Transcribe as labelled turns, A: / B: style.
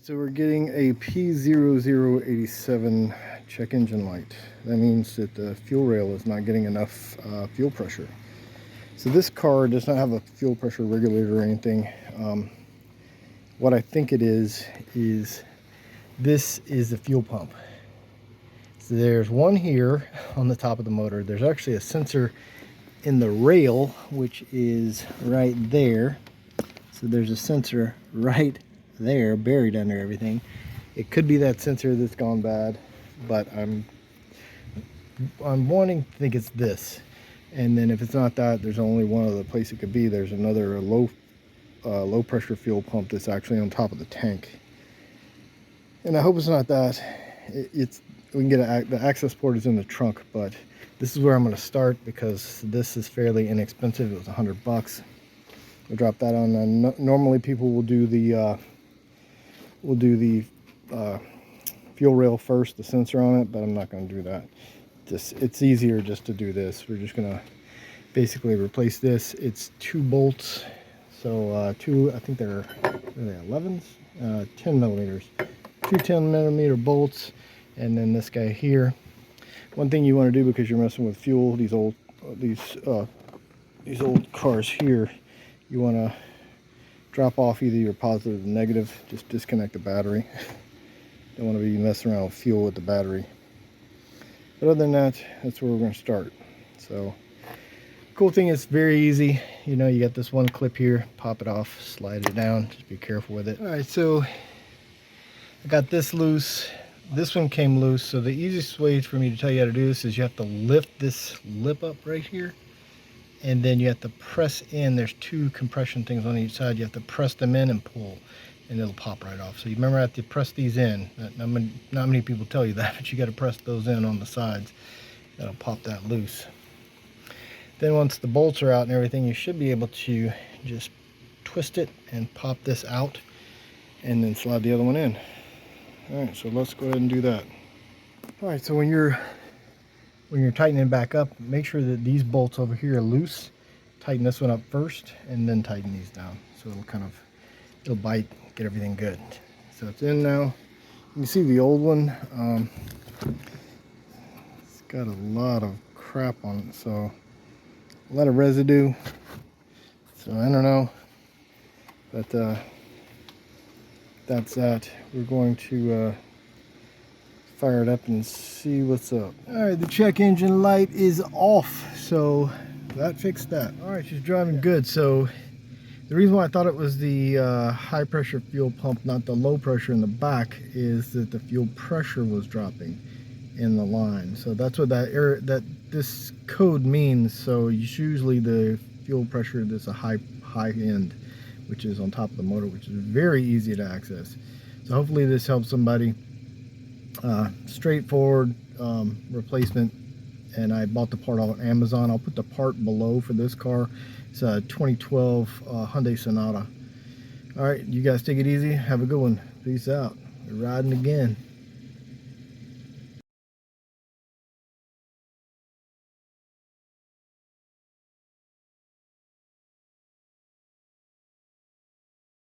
A: So we're getting a P0087 check engine light. That means that the fuel rail is not getting enough fuel pressure. So this car does not have a fuel pressure regulator or anything. What I think it is this is the fuel pump. So there's one here on the top of the motor. There's actually a sensor in the rail, which is right there. So there's a sensor right there buried under everything. It could be that sensor that's gone bad, but I'm wanting to think it's this. And then if it's not that, there's only one other place it could be. There's another low pressure fuel pump that's actually on top of the tank, and I hope it's not that. We can get the access port is in the trunk, but this is where I'm going to start because this is fairly inexpensive. It was $100. We'll drop that on. Normally people will do the fuel rail first, the sensor on it, but I'm not going to do that. It's easier just to do this. We're just going to basically replace this. It's 2 bolts, so I think they're 11s, 10 millimeters, 2 10-millimeter bolts, and then this guy here. One thing you want to do, because you're messing with fuel, these old cars here, you want to drop off either your positive or negative. Just disconnect the battery. Don't want to be messing around with fuel with the battery. But other than that, that's where we're going to start. So, cool thing is very easy. You know, you got this one clip here, pop it off, slide it down. Just be careful with it. All right, so I got this loose. This one came loose. So the easiest way for me to tell you how to do this is you have to lift this lip up right here, and then you have to press in. There's 2 compression things on each side. You have to press them in and pull, and it'll pop right off. So you remember, I have to press these in. Not many people tell you that, but you got to press those in on the sides. That'll pop that loose. Then once the bolts are out and everything, you should be able to just twist it and pop this out, and then slide the other one in. All right, so let's go ahead and do that. All right, so when you're tightening back up, make sure that these bolts over here are loose. Tighten this one up first, and then tighten these down. So it'll bite, get everything good. So it's in now. You can see the old one. It's got a lot of crap on it, so a lot of residue. So I don't know, but that's that. We're going to fire it up and see what's up. All right, the check engine light is off, so that fixed that. All right, she's driving good. So the reason why I thought it was the high pressure fuel pump, not the low pressure in the back, is that the fuel pressure was dropping in the line. So that's what that this code means. So usually the fuel pressure that's a high end, which is on top of the motor, which is very easy to access. So hopefully this helps somebody. Straightforward replacement, and I bought the part on Amazon. I'll put the part below for this car. It's a 2012 Hyundai Sonata. All right, you guys take it easy. Have a good one. Peace out. We're riding again.